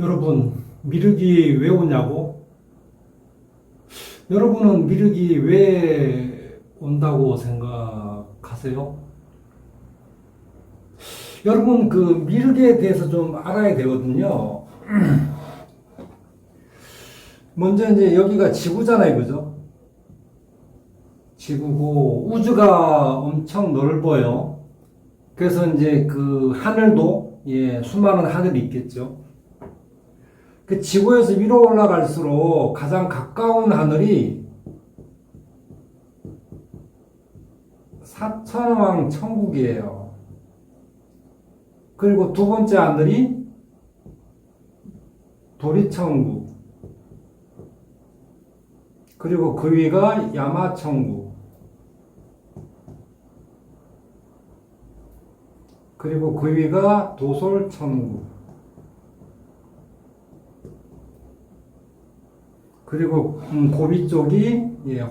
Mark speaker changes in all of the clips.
Speaker 1: 여러분, 미륵이 왜 오냐고? 여러분은 미륵이 왜 온다고 생각하세요? 여러분, 그 미륵에 대해서 좀 알아야 되거든요. 먼저 이제 여기가 지구잖아요, 그죠? 지구고, 우주가 엄청 넓어요. 그래서 이제 그 하늘도, 수많은 하늘이 있겠죠. 그 지구에서 위로 올라갈수록 가장 가까운 하늘이 사천왕 천국이에요. 그리고 두 번째 하늘이 도리천국. 그리고 그 위가 야마천국. 그리고 그 위가 도솔천국. 그리고 고비 쪽이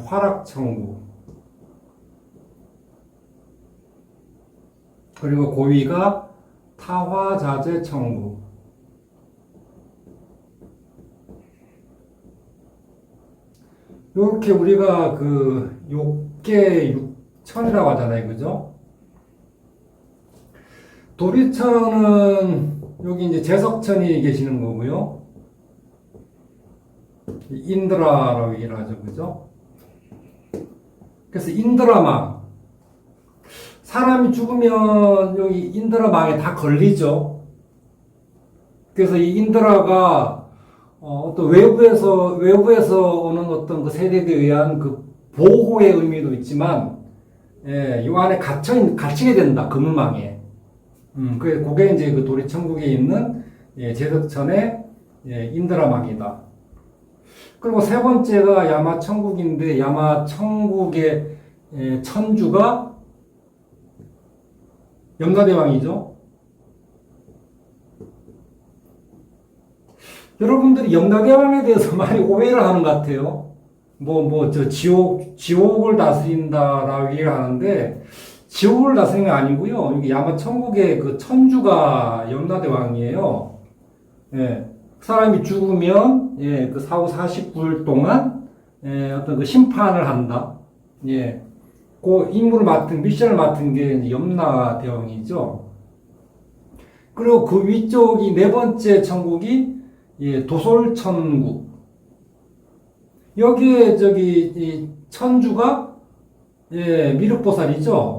Speaker 1: 화락천국. 그리고 고위가 타화자재천국. 이렇게 우리가 그 욕계 육천이라고 하잖아요, 그죠? 도리천은 여기 이제 제석천이 계시는 거고요. 인드라라고 얘기를 하죠, 그죠? 그래서 인드라망. 사람이 죽으면 여기 인드라망에 다 걸리죠. 그래서 이 인드라가 어떤 외부에서 오는 어떤 그 세력에 의한 그 보호의 의미도 있지만, 이 안에 갇히게 된다, 그물망에. 그게 이제 그 도리천국에 있는, 제석천의, 인드라망이다. 그리고 세 번째가 야마천국인데, 야마천국의 천주가 염라대왕이죠. 여러분들이 염라대왕에 대해서 많이 오해를 하는 것 같아요. 지옥을 다스린다라고 얘기를 하는데, 지옥을 다스리는 게 아니고요. 여기 야마천국의 그 천주가 염라대왕이에요. 사람이 죽으면, 그 사후 49일 동안, 어떤 그 심판을 한다. 그 미션을 맡은 게 이제 염라대왕이죠. 그리고 그 위쪽이 네 번째 천국이, 도솔천국. 여기에 이 천주가, 미륵보살이죠.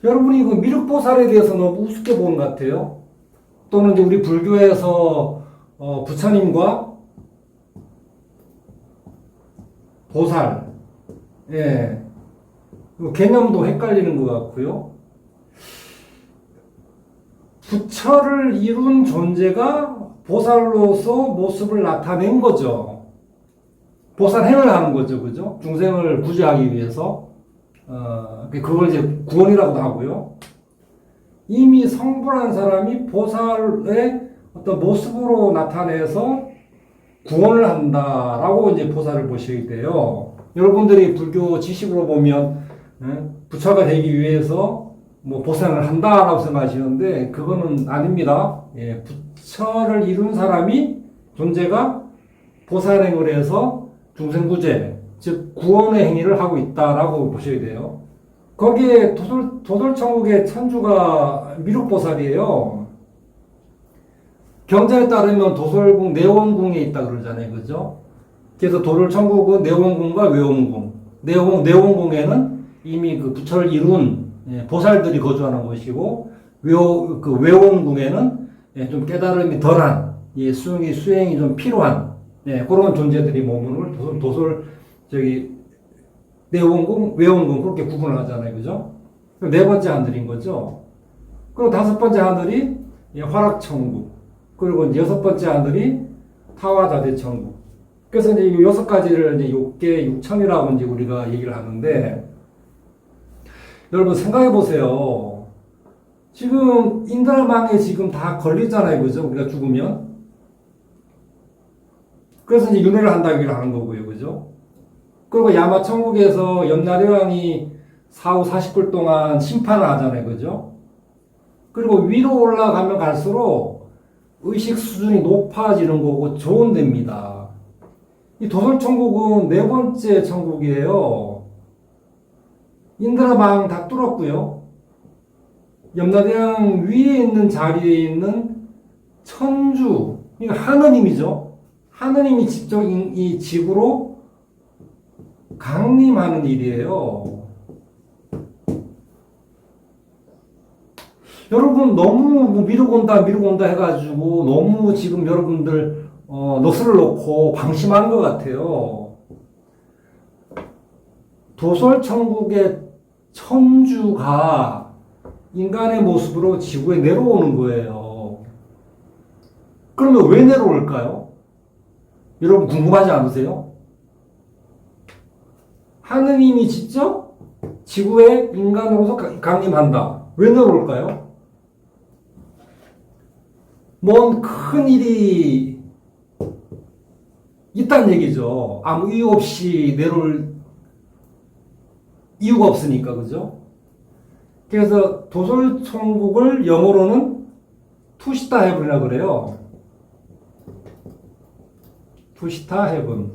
Speaker 1: 여러분이 그 미륵보살에 대해서 너무 우습게 보는 것 같아요. 또는 이제 우리 불교에서 부처님과 보살, 개념도 헷갈리는 것 같고요. 부처를 이룬 존재가 보살로서 모습을 나타낸 거죠. 보살행을 하는 거죠, 그죠? 중생을 구제하기 위해서. 그걸 이제 구원이라고도 하고요. 이미 성불한 사람이 보살의 어떤 모습으로 나타내서 구원을 한다라고 이제 보살을 보시게 돼요. 여러분들이 불교 지식으로 보면, 부처가 되기 위해서 보살을 한다라고 생각하시는데, 그거는 아닙니다. 부처를 이룬 존재가 보살행을 해서 중생구제, 즉 구원의 행위를 하고 있다라고 보셔야 돼요. 거기에 도솔천국의 천주가 미륵보살이에요. 경전에 따르면 도솔궁 내원궁에 있다 그러잖아요, 그죠? 그래서 도솔천국은 내원궁과 외원궁. 내원궁에는 이미 그 부처를 이룬 보살들이 거주하는 곳이고, 그 외원궁에는 좀 깨달음이 덜한, 수행이 좀 필요한, 그런 존재들이 머무는 내원궁, 외원궁, 그렇게 구분을 하잖아요. 그죠? 네 번째 하늘인 거죠. 그리고 다섯 번째 하늘이 화락천국. 그리고 이제 여섯 번째 하늘이 타화자재천국. 그래서 이제 이 여섯 가지를 이제 욕계, 육천이라고 이제 우리가 얘기를 하는데, 여러분 생각해 보세요. 지금 인드라망에 지금 다 걸리잖아요. 그죠? 우리가 죽으면. 그래서 이제 윤회를 한다고 얘기를 하는 거고요. 그죠? 그리고 야마천국에서 염라대왕이 사후 49일 동안 심판을 하잖아요. 그죠? 그리고 위로 올라가면 갈수록 의식 수준이 높아지는 거고 좋은 데입니다. 이 도솔천국은 네 번째 천국이에요. 인드라방 다 뚫었고요. 염라대왕 위에 있는 자리에 있는 천주, 그러니까 하느님이죠. 하느님이 직접 이 지구로 강림하는 일이에요. 여러분 너무 미루고 온다 해가지고 너무 지금 여러분들 넋을 놓고 방심한 것 같아요. 도솔천국의 천주가 인간의 모습으로 지구에 내려오는 거예요. 그러면 왜 내려올까요? 여러분 궁금하지 않으세요? 하느님이 직접 지구에 인간으로서 강림한다. 왜 내려올까요? 뭔 큰 일이 있다는 얘기죠. 아무 이유 없이 내려올 이유가 없으니까, 그죠? 그래서 도솔천국을 영어로는 투시타 헤븐이라 그래요. 투시타 헤븐.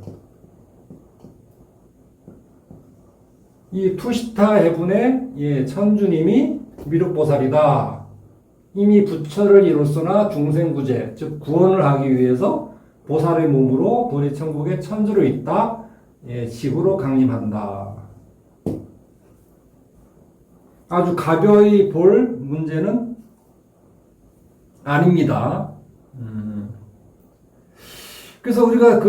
Speaker 1: 이 투시타 헤븐의 천주님이 미륵보살이다. 이미 부처를 이뤘으나 중생구제, 즉 구원을 하기 위해서 보살의 몸으로 도리천국의 천주로 있다. 지구로 강림한다. 아주 가벼이 볼 문제는 아닙니다. 그래서 우리가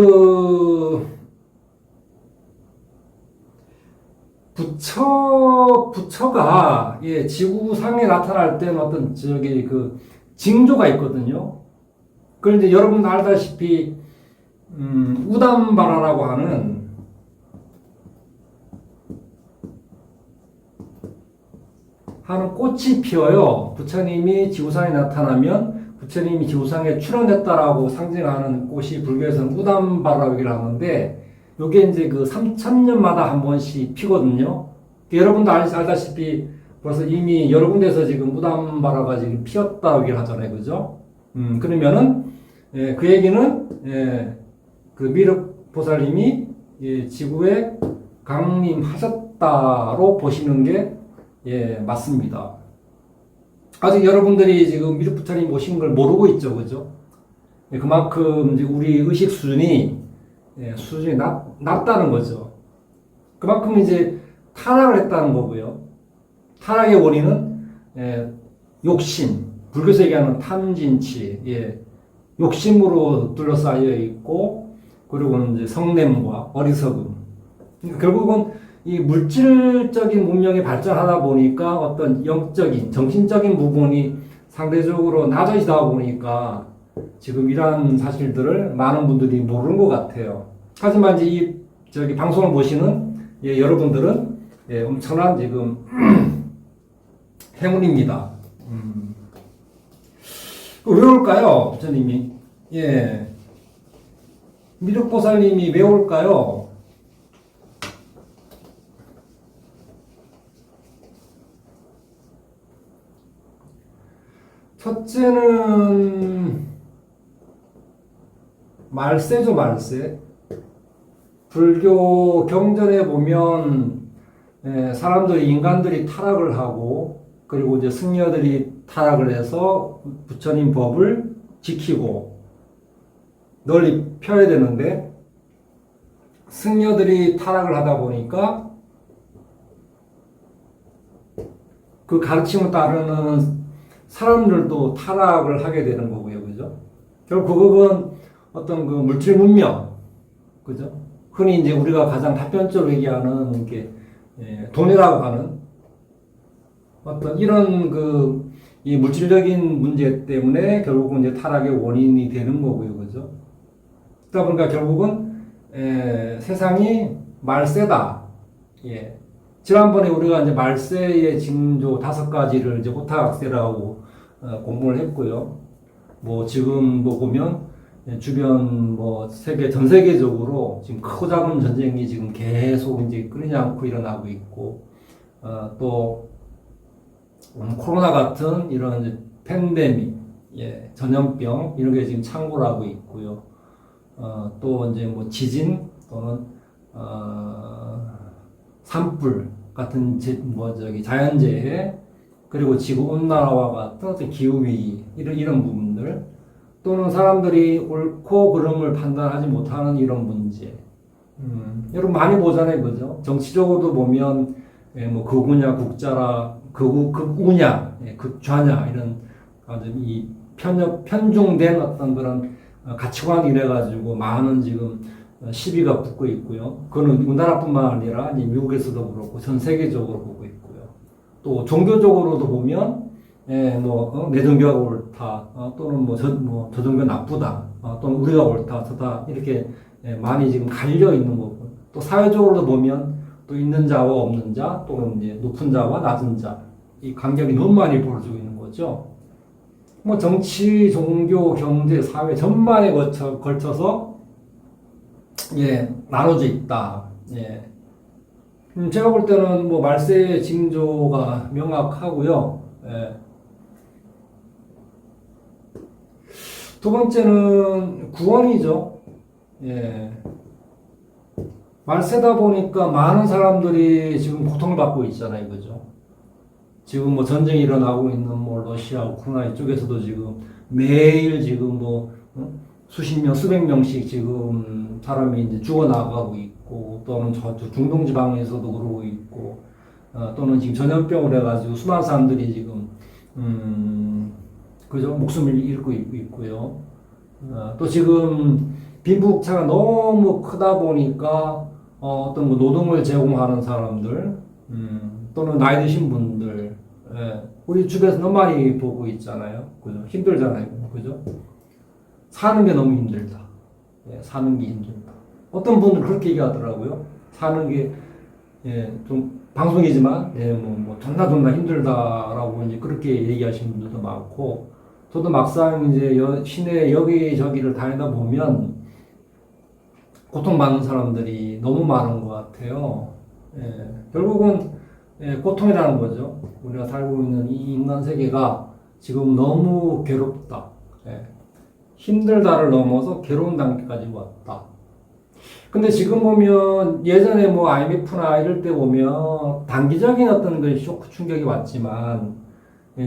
Speaker 1: 부처가 지구상에 나타날 때는 어떤 징조가 있거든요. 그걸 이제 여러분 알다시피 우담바라라고 하는 꽃이 피어요. 부처님이 지구상에 나타나면 부처님이 지구상에 출현했다라고 상징하는 꽃이 불교에서는 우담바라고 얘기를 하는데, 요게 이제 3000년마다 한 번씩 피거든요. 여러분도 알다시피 벌써 이미 여러 군데서 지금 우담바라가 지금 피었다고 얘기를 하잖아요. 그죠? 그러면은, 그 얘기는, 그 미륵보살님이 지구에 강림하셨다로 보시는 게 맞습니다. 아직 여러분들이 지금 미륵부처님 오신 걸 모르고 있죠. 그죠? 그만큼 이제 우리 의식 수준이 낮다는 거죠. 그만큼 이제 타락을 했다는 거고요. 타락의 원인은 욕심, 불교에서 얘기하는 탐진치, 욕심으로 둘러싸여 있고, 그리고 이제 성냄과 어리석음. 그러니까 결국은 이 물질적인 문명이 발전하다 보니까 어떤 영적인, 정신적인 부분이 상대적으로 낮아지다 보니까 지금 이러한 사실들을 많은 분들이 모르는 것 같아요. 하지만 이제 방송을 보시는 여러분들은 엄청난 지금 행운입니다. 왜 올까요? 부처님이. 미륵보살님이 왜 올까요? 첫째는 말세죠, 말세. 불교 경전에 보면 인간들이 타락을 하고, 그리고 이제 승려들이 타락을 해서 부처님 법을 지키고 널리 펴야 되는데, 승려들이 타락을 하다 보니까 그 가르침을 따르는 사람들도 타락을 하게 되는 거고요. 그죠? 결국은 어떤 물질 문명, 그죠? 흔히 이제 우리가 가장 단편적으로 얘기하는 게 돈이라고 하는 어떤 이런 이 물질적인 문제 때문에 결국은 이제 타락의 원인이 되는 거고요. 그죠? 그러다 보니까 결국은 세상이 말세다. 지난번에 우리가 이제 말세의 징조 5가지를 이제 오타각세라고 공부를 했고요. 뭐 지금 보면 주변 세계 전 세계적으로 지금 크고 작은 전쟁이 지금 계속 이제 끊이지 않고 일어나고 있고, 또 코로나 같은 이런 이제 팬데믹, 전염병 이런 게 지금 창궐 하고 있고요. 또 이제 뭐 지진 또는 산불 같은 자연재해 그리고 지구 온난화와 같은 어떤 기후 위기 이런 부분들 또는 사람들이 옳고 그름을 판단하지 못하는 이런 문제. 여러분 많이 보잖아요, 그죠? 정치적으로도 보면 뭐 극우냐 국자라 극우냐 극좌냐 이런 아주 이 편중된 어떤 그런 가치관 이래 가지고 많은 지금 시비가 붙고 있고요. 그거는 우리나라뿐만 아니라 이제 미국에서도 그렇고 전 세계적으로 보고 있고요. 또 종교적으로도 보면 내 종교가 옳다 또는 저 종교 나쁘다 또는 우리가 옳다 저다 이렇게 많이 지금 갈려 있는 거고 또 사회적으로도 보면 또 있는 자와 없는 자 또는 이제 높은 자와 낮은 자 이 간격이 너무 많이 벌어지고 있는 거죠. 뭐 정치, 종교, 경제, 사회 전반에 걸쳐서 나눠져 있다. 제가 볼 때는 뭐 말세의 징조가 명확하고요. 두 번째는 구원이죠. 말세다 보니까 많은 사람들이 지금 고통을 받고 있잖아요, 그죠? 지금 뭐 전쟁이 일어나고 있는 뭐 러시아, 우크라이나 이쪽에서도 지금 매일 지금 수십 명, 수백 명씩 지금 사람이 이제 죽어나가고 있고 또는 저쪽 중동 지방에서도 그러고 있고 또는 지금 전염병을 해가지고 수많은 사람들이 지금 그죠 목숨을 잃고 있고요. 또 지금 빈부격차가 너무 크다 보니까 어떤 노동을 제공하는 사람들 또는 나이 드신 분들 우리 주변에서 너무 많이 보고 있잖아요. 그죠? 힘들잖아요. 그죠? 사는 게 너무 힘들다. 사는 게 힘들다. 어떤 분들은 그렇게 얘기하더라고요. 사는 게, 좀, 방송이지만, 존나 힘들다라고 이제 그렇게 얘기하시는 분들도 많고, 저도 막상 이제 시내 여기저기를 다니다 보면, 고통받는 사람들이 너무 많은 것 같아요. 결국은, 고통이라는 거죠. 우리가 살고 있는 이 인간 세계가 지금 너무 괴롭다. 힘들다를 넘어서 괴로운 단계까지 왔다. 근데 지금 보면 예전에 뭐 IMF나 이럴 때 보면 단기적인 어떤 그 쇼크 충격이 왔지만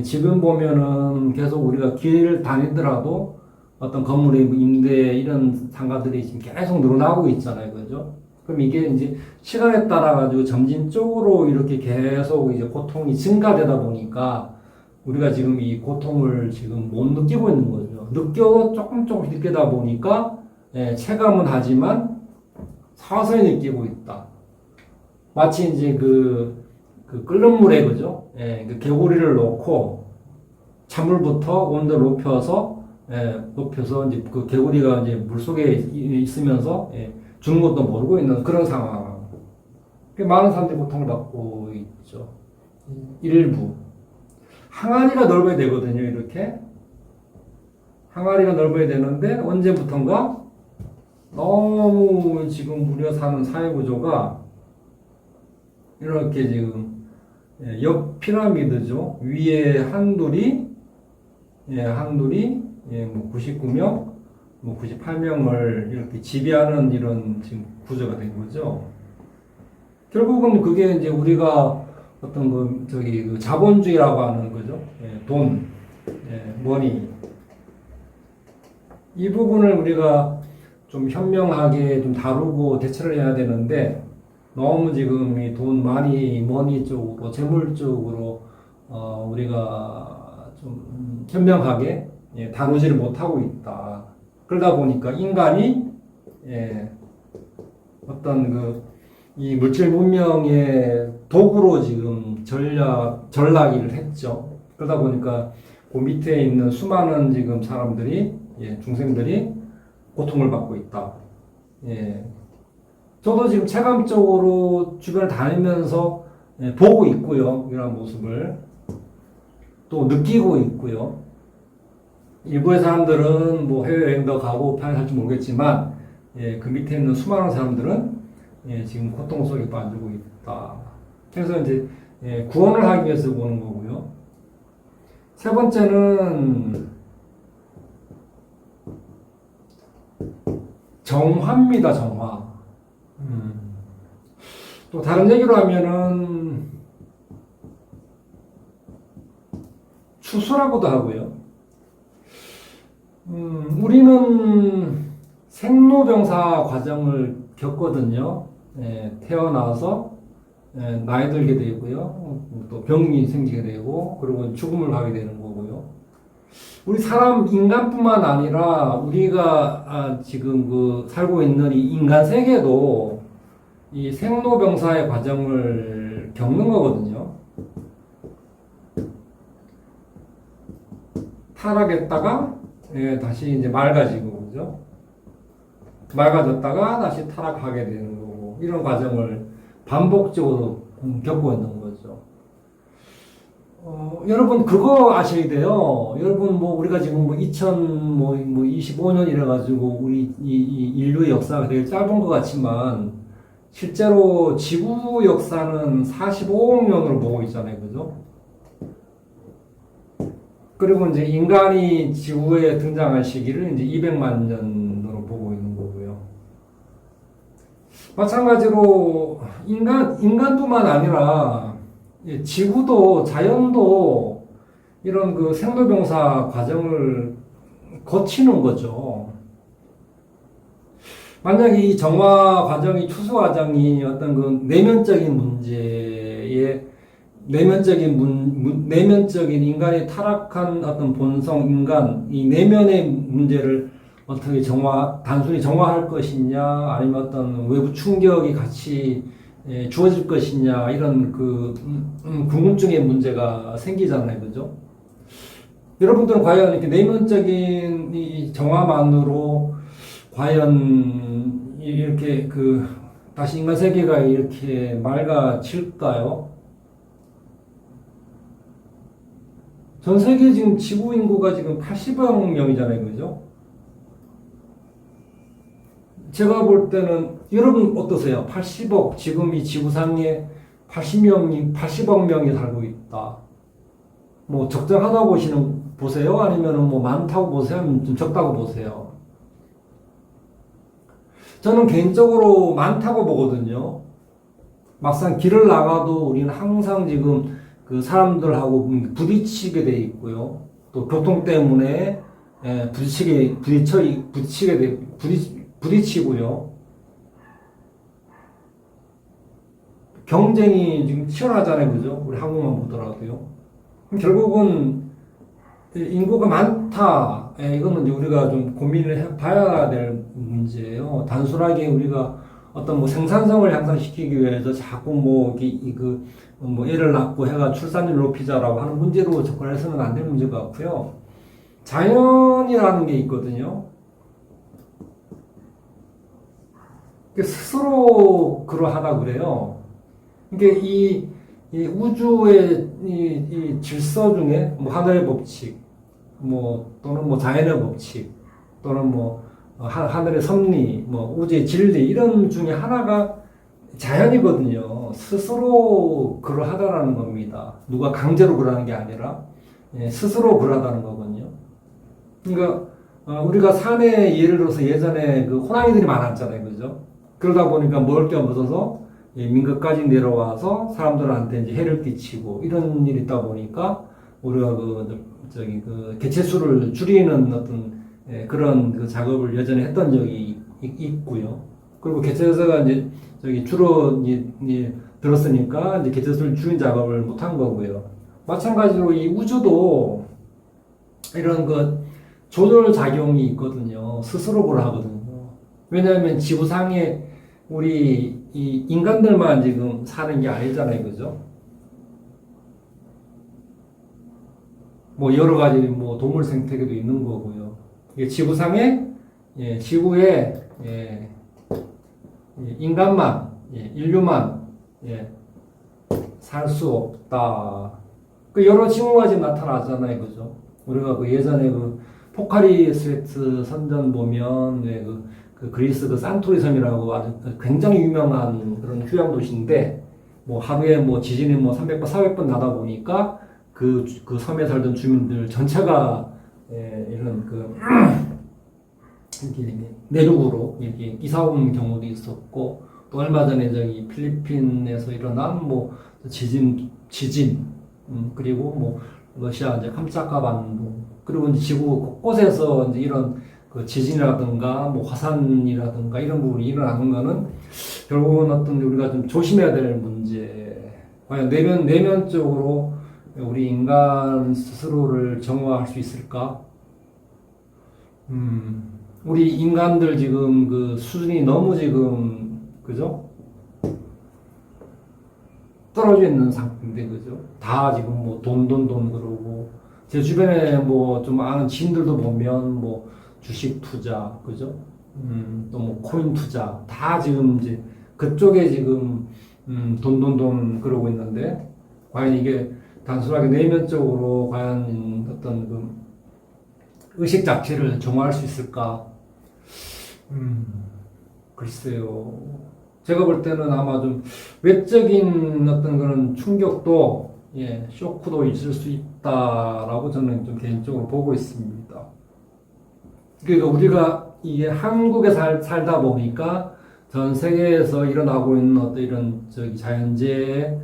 Speaker 1: 지금 보면은 계속 우리가 길을 다니더라도 어떤 건물의 임대 이런 상가들이 지금 계속 늘어나고 있잖아요. 그죠? 그럼 이게 이제 시간에 따라 가지고 점진적으로 이렇게 계속 이제 고통이 증가되다 보니까 우리가 지금 이 고통을 지금 못 느끼고 있는 거죠. 조금씩 느끼다 보니까, 체감은 하지만 서서히 느끼고 있다. 마치 이제 그 끓는 물에, 그죠? 그 개구리를 넣고 찬물부터 온도를 높여서 이제 그 개구리가 이제 물 속에 있으면서, 죽는 것도 모르고 있는 그런 상황. 많은 사람들이 고통을 받고 있죠. 일부. 항아리가 넓어야 되거든요, 이렇게. 항아리가 넓어야 되는데, 언제부턴가 너무 지금 우리가 사는 사회구조가 이렇게 지금, 옆 피라미드죠. 위에 한둘이, 뭐 99명, 뭐 98명을 이렇게 지배하는 이런 지금 구조가 된 거죠. 결국은 그게 이제 우리가 어떤 그 자본주의라고 하는 거죠. 돈, 머니. 이 부분을 우리가 좀 현명하게 좀 다루고 대처를 해야 되는데 너무 지금 이 돈, 머니 쪽으로, 재물 쪽으로 우리가 좀 현명하게 다루지를 못하고 있다. 그러다 보니까 인간이 어떤 이 물질 문명의 도구로 지금 전락을 했죠. 그러다 보니까 그 밑에 있는 수많은 지금 사람들이, 중생들이 고통을 받고 있다. 저도 지금 체감적으로 주변을 다니면서 보고 있고요. 이런 모습을 또 느끼고 있고요. 일부의 사람들은 뭐 해외여행도 가고 편히 살지 모르겠지만, 그 밑에 있는 수많은 사람들은 지금 고통 속에 빠지고 있다. 그래서 이제 구원을 하기 위해서 보는 거고요. 세 번째는 정화입니다, 정화. 또 다른 얘기로 하면은 추수라고도 하고요. 우리는 생로병사 과정을 겪거든요. 태어나서 나이 들게 되고요. 또 병이 생기게 되고, 그리고 죽음을 가게 되는 거고요. 우리 사람, 인간뿐만 아니라 우리가 지금 살고 있는 이 인간 세계도 이 생로병사의 과정을 겪는 거거든요. 타락했다가 다시 이제 맑아지고, 그죠? 맑아졌다가 다시 타락하게 되는 거고, 이런 과정을 반복적으로 겪고 있는 거죠. 여러분 그거 아셔야 돼요. 여러분 우리가 지금 2025년 이래가지고 우리 이 인류의 역사가 되게 짧은 것 같지만 실제로 지구 역사는 45억 년으로 보고 있잖아요, 그죠? 그리고 이제 인간이 지구에 등장한 시기를 이제 200만 년으로 보고 있는 거고요. 마찬가지로 인간뿐만 아니라 지구도 자연도 이런 생로병사 과정을 거치는 거죠. 만약에 이 정화 과정이 추수 과정이 어떤 내면적인 문제에 내면적인 인간이 타락한 어떤 본성 인간 이 내면의 문제를 어떻게 단순히 정화할 것이냐 아니면 어떤 외부 충격이 같이 주어질 것이냐 이런 궁금증의 문제가 생기잖아요, 그죠? 여러분들은 과연 이렇게 내면적인 이 정화만으로 과연 이렇게 다시 인간 세계가 이렇게 맑아질까요? 전 세계 지금 지구 인구가 지금 80억 명이잖아요, 그죠? 제가 볼 때는 여러분 어떠세요? 80억 지금 이 지구상에 80억 명이 살고 있다. 적정하다고 보세요? 아니면 많다고 보세요? 아니면 좀 적다고 보세요? 저는 개인적으로 많다고 보거든요. 막상 길을 나가도 우리는 항상 지금 사람들하고 부딪히게 돼 있고요. 또 교통 때문에 부딪히고요. 경쟁이 지금 치열하잖아요, 그죠? 우리 한국만 보더라도요. 결국은 인구가 많다. 이거는 이제 우리가 좀 고민을 해봐야 될 문제예요. 단순하게 우리가 어떤 생산성을 향상시키기 위해서 자꾸 애를 낳고 해가 출산율 높이자라고 하는 문제로 접근해서는 안 될 문제 같고요. 자연이라는 게 있거든요. 스스로 그러하다 그래요. 이게 이 우주의 이 질서 중에 하늘의 법칙, 또는 자연의 법칙, 또는 하늘의 섭리, 우주의 진리 이런 중에 하나가 자연이거든요. 스스로 그러하다라는 겁니다. 누가 강제로 그러는 게 아니라 스스로 그러하다는 거거든요. 그러니까 우리가 산에 예를 들어서 예전에 호랑이들이 많았잖아요, 그죠? 그러다 보니까 먹을 게 없어서 민가까지 내려와서 사람들한테 이제 해를 끼치고 이런 일이 있다 보니까 우리가 개체수를 줄이는 어떤 그런 작업을 예전에 했던 적이 있고요. 그리고 개체수가 이제 주로 들었으니까 이제 개체수를 줄인 작업을 못한 거고요. 마찬가지로 이 우주도 이런 조절 작용이 있거든요. 스스로 하거든요. 왜냐하면 지구상에 우리 이 인간들만 지금 사는 게 아니잖아요, 그죠? 여러 가지 동물 생태계도 있는 거고요. 이게 지구상에 지구에 인간만 인류만 살 수 없다. 여러 징후가 지금 나타나잖아요, 그죠? 우리가 예전에 포카리스웨트 선전 보면 그리스 산토리 섬이라고 아주 굉장히 유명한 그런 휴양 도시인데 하루에 지진이 300번, 400번 나다 보니까 그 섬에 살던 주민들 전체가 이런 이렇게 내륙으로 이렇게 이사 온 경우도 있었고, 또 얼마 전에 저기 필리핀에서 일어난 뭐 지진, 그리고 뭐 러시아 이제 캄차카 반도, 그리고 이제 지구 곳곳에서 이제 이런 그 지진이라든가 뭐 화산이라든가 이런 부분이 일어나는 거는 결국은 어떤 우리가 좀 조심해야 될 문제. 과연 내면적으로 우리 인간 스스로를 정화할 수 있을까? 우리 인간들 지금 그 수준이 너무 지금, 그죠? 떨어져 있는 상태인데, 그죠? 다 지금 뭐 돈 그러고, 제 주변에 뭐 좀 아는 지인들도 보면 뭐 주식 투자, 그죠? 또 뭐 코인 투자, 다 지금 이제 그쪽에 지금 돈 그러고 있는데, 과연 이게 단순하게 내면적으로 과연 어떤 그 의식 자체를 정화할 수 있을까? 글쎄요. 제가 볼 때는 아마 좀 외적인 어떤 그런 충격도, 쇼크도 있을 수 있다라고 저는 좀 개인적으로 보고 있습니다. 그러니까 우리가 이게 한국에 살다 보니까 전 세계에서 일어나고 있는 어떤 이런 자연재해,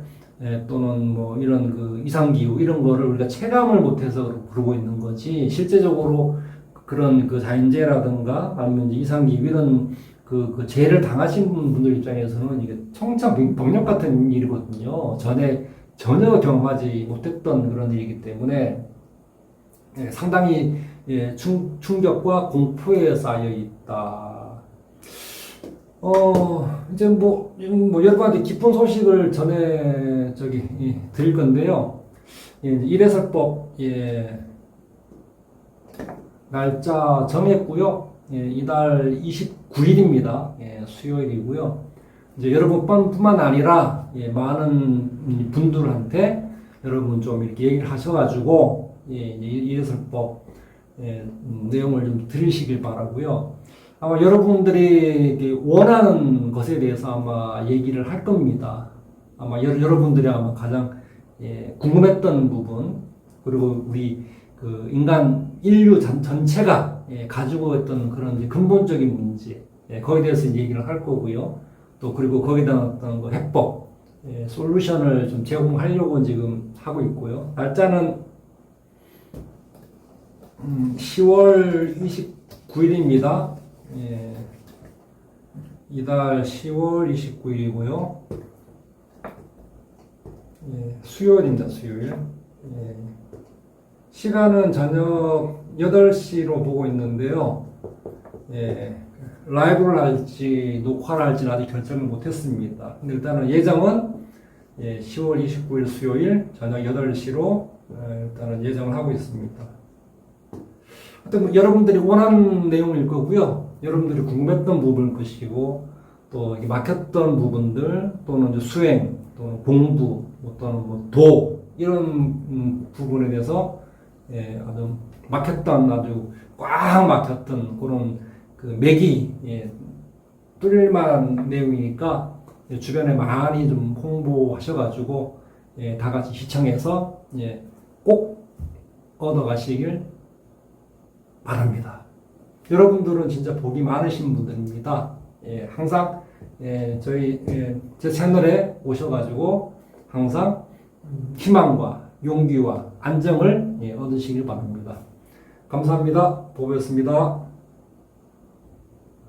Speaker 1: 또는 뭐 이런 그 이상기후 이런 거를 우리가 체감을 못해서 그러고 있는 거지, 실제적으로 그런 그 자연재해라든가 아니면 이제 이상기후 이런 그 재해를 당하신 분들 입장에서는 이게 청천벽력 같은 일이거든요. 전혀 경험하지 못했던 그런 일이기 때문에 상당히 충격과 공포에 쌓여 있다. 이제 뭐 여러분한테 기쁜 소식을 드릴 건데요. 일회설법, 날짜 정했고요. 이달 29일입니다. 수요일이고요. 이제 여러분뿐만 아니라 많은 분들한테 여러분 좀 이렇게 얘기를 하셔가지고 일회설법 내용을 좀 들으시길 바라고요. 아마 여러분들이 원하는 것에 대해서 아마 얘기를 할 겁니다. 아마 여러분들이 아마 가장 궁금했던 부분, 그리고 우리 그 인류 전체가 가지고 있던 그런 이제 근본적인 문제, 거기에 대해서 얘기를 할 거고요. 또 그리고 거기에 대한 어떤 그 해법, 솔루션을 좀 제공하려고 지금 하고 있고요. 날짜는 10월 29일입니다. 이달 10월 29일이고요. 수요일입니다. 수요일. 시간은 저녁 8시로 보고 있는데요. 라이브를 할지 녹화를 할지는 아직 결정을 못했습니다. 근데 일단은 예정은 10월 29일 수요일 저녁 8시로 일단은 예정을 하고 있습니다. 하여튼 뭐 여러분들이 원하는 내용일 거고요. 여러분들이 궁금했던 부분일 것이고, 또 막혔던 부분들, 또는 이제 수행, 또는 공부, 또는 뭐 이런 부분에 대해서 아주 아주 꽉 막혔던 그런 그 맥이 뚫릴 만한 내용이니까 주변에 많이 좀 홍보하셔가지고 다 같이 시청해서 꼭 얻어가시길 바랍니다. 여러분들은 진짜 복이 많으신 분들입니다. 항상 제 채널에 오셔가지고 항상 희망과 용기와 안정을 얻으시길 바랍니다. 감사합니다. 보배였습니다.